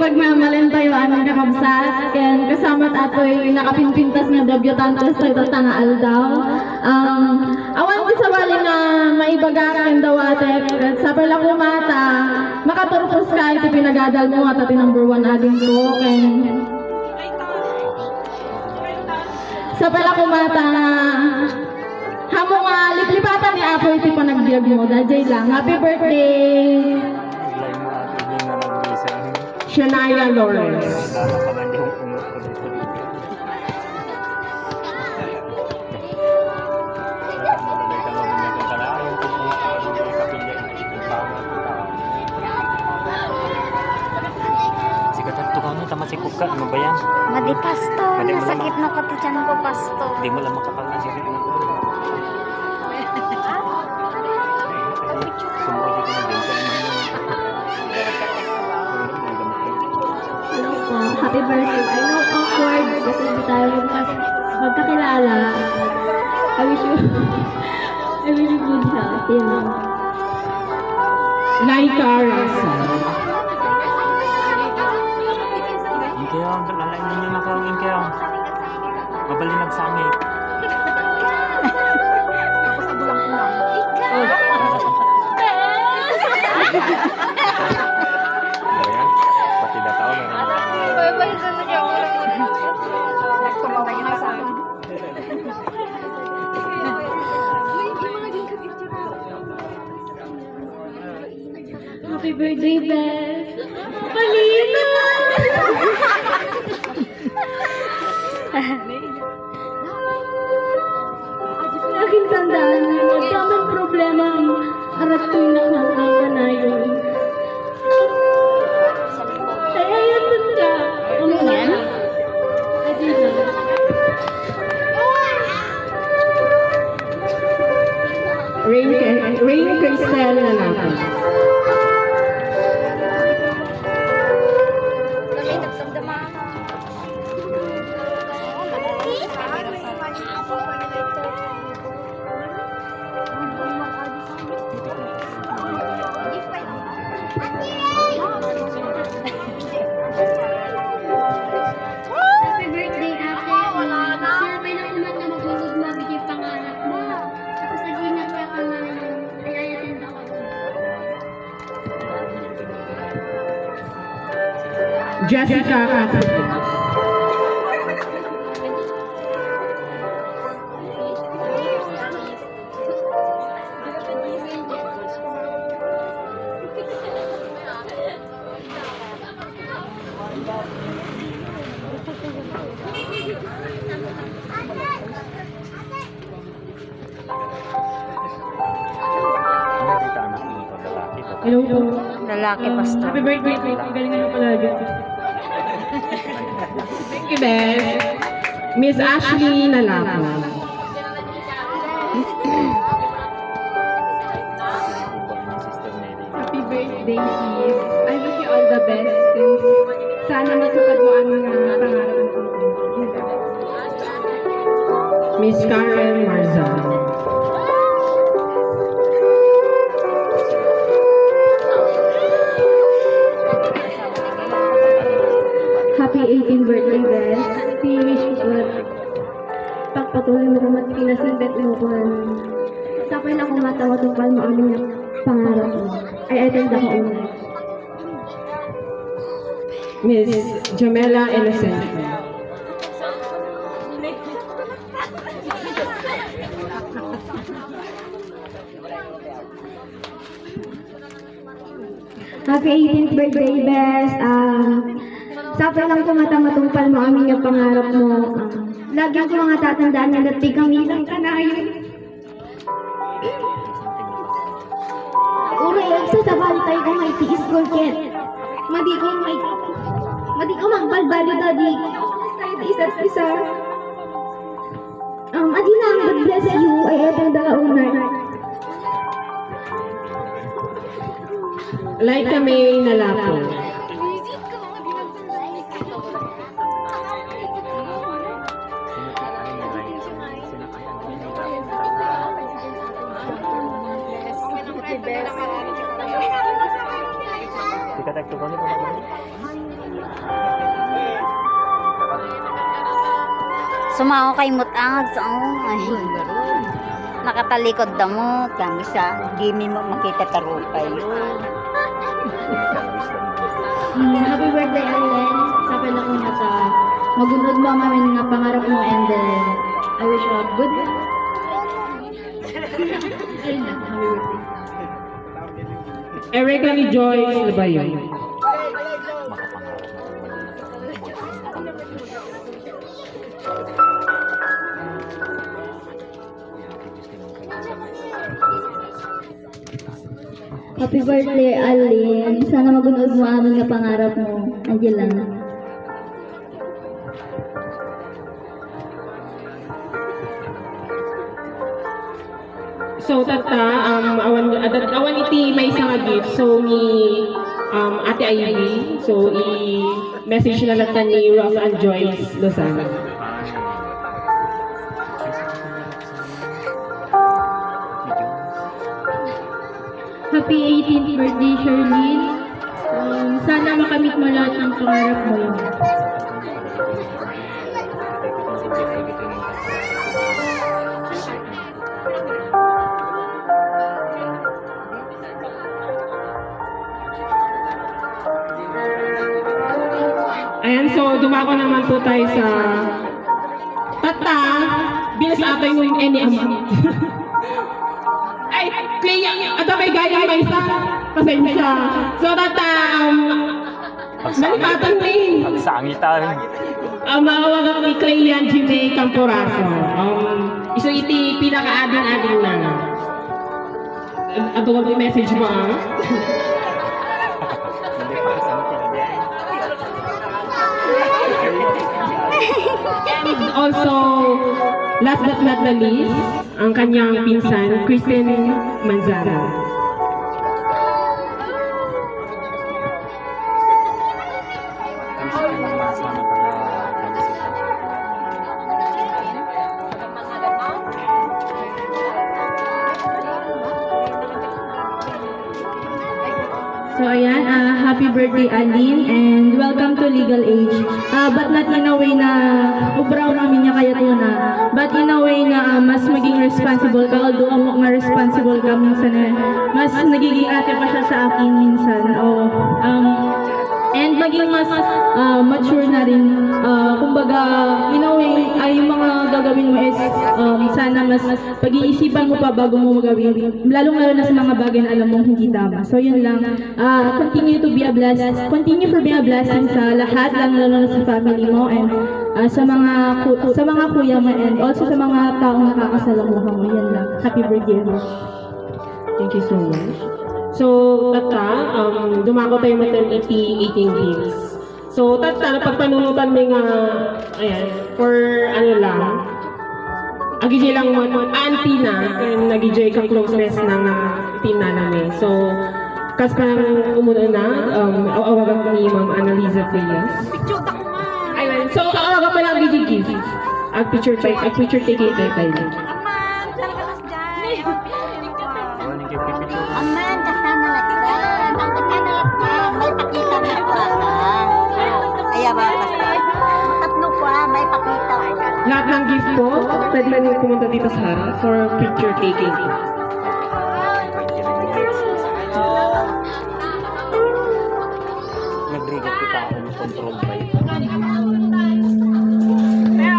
magmamalen tayo aming kakabsat. Ken kasama ato'y nakapinpintas nga debutantes tayo nga aldaw. Awan ko sa bali na maibagaran daw ate. Sa pala ko mata, makaturpos ka iti pinagadal mo at ati number 1 aging ko. Ken sa pala ko mata, hamo nga liplipatan ni Apo iti panagbiag mo. Dajay lang. Happy birthday! Shania Lawrence. Masikop ka, ano ba yan? Madi pasto, nasakit na pati dyan ko pasto. Hindi mo lang makapag-asip. Sumulit ko na din. Hello po, happy birthday. I know awkward kasi hindi tayo magkakilala. I wish you good health. Yun. Laika Rasa. Kaya, lalain ninyo na kawin kayo. Mabali nagsangit. Tapos ang bulang-bulang. Ayan, pati na tao na. Bye-bye sa niya. Nagtumaw na sa akin. Happy birthday, Beth! Palina! Aking tandaan na magkamang problema ang arating ng hanggang kanayon. Ay, ayatun ka! Ano yan? Adina. Rain Crystal na natin. Happy birthday, ate. Sir, may nakuman na magulog mabigay pangarap mo. Tapos nag-ingat ka na ay ayatin ako. Jessica Catherine. Nakita anak mo ito, lalaki to. Hello po. Lalaki pasto. Happy birthday po. Galingan mo palagi. Thank you, Beth. Miss Ashley Nalapo. Happy birthday, sis. I wish you all the best. Sana matupad mo ang mga pangarap mo. Miss Karen Marzal. Happy 18th birthday, Beth. We wish you good. Pagpatuloy mo kung matkinasibet mo kung sapay na kung matawa tungkol mo ang mga pangarap mo. Ay attend ako ulit. Miss Jamela Inocencio. Happy 18th birthday, Beth. Sapay lang kung matupad mo ang mga pangarap mo. Lagi ko mga tatandaan na dati kami lang kanayon. Uray, sa sabantay ko may tiis ko, Ken. Madi ko magbalbali dadi. Tayo isa't isa. Adi na, God bless you. Ay, etong dalaunay. Like kami nalapo. Sikat actor ko niyo. Sumao kay mutang sa ay. Nakatalikod da mo, kami sa gimi mo makita tarupay yun. Happy birthday, Allen. Sa panahon na sa magunod mo ang amin nga pangarap mo and then I wish you a good ayun na, happy birthday. Erica ni Joyce Labayon. Happy birthday, Allen. Sana magunod mo amin nga pangarap mo. Andiyan lang. So tata, awan iti may isang gift. So ni Ate Ivy, so i-message na lang ni Ross and Joyce Lozano. Happy 18th birthday, Sherlyn. Sana makamit mo lahat ng pangarap mo yun. Ayan, so dumako naman po tayo sa tata, bilas ata yung any amount. Ay, Clay, ato may gaya may isa. Pasensya. So tata, nalipatan din. Pagsangitan. Mawag ako ni Clay yan, Jimmy Camporaso. So iti pinaka-ading-ading na. Ato ko message mo And also, last but not the least, ang kanyang pinsan, Kristen Manzano. So ayan, happy birthday, Alin, and welcome to legal age. But not in a way na ubraw namin niya kaya to na, but in a way na mas maging responsible ka, although amo nga responsible ka minsan mas nagiging ate pa siya sa akin minsan. And maging mas mature na rin. Kumbaga, in a way, ay yung mga gagawin mo is sana mas pag-iisipan mo pa bago mo magawin. Lalong-lalo na sa mga bagay na alam mong hindi tama. So yun lang. Continue to be a blessing. Continue for being a blessing sa lahat, lalo na sa family mo and sa mga kuya mo and also sa mga taong nakakasalamuha mo. Yan lang. Happy birthday. Thank you so much. So, tata, dumako tayo maternity 18 gifts. So, tata, pagpanunutan mo nga, ayan, for ano lang, agijay lang mo, auntie na, nagijay ka closeness ng team na namin. So, kas pa nang umuna na, awagan ko ni Ma'am Annalisa Reyes. Ayun, so, awagan pa lang agijay gift. Picture taking tayo. Aman, kasama laksan. Ang kasama laksan, may pakita na ko Ayaw ba, basta. Tatlo ko may pakita ko. Lahat ng gift po, pwede na pumunta dito sa harap for picture taking.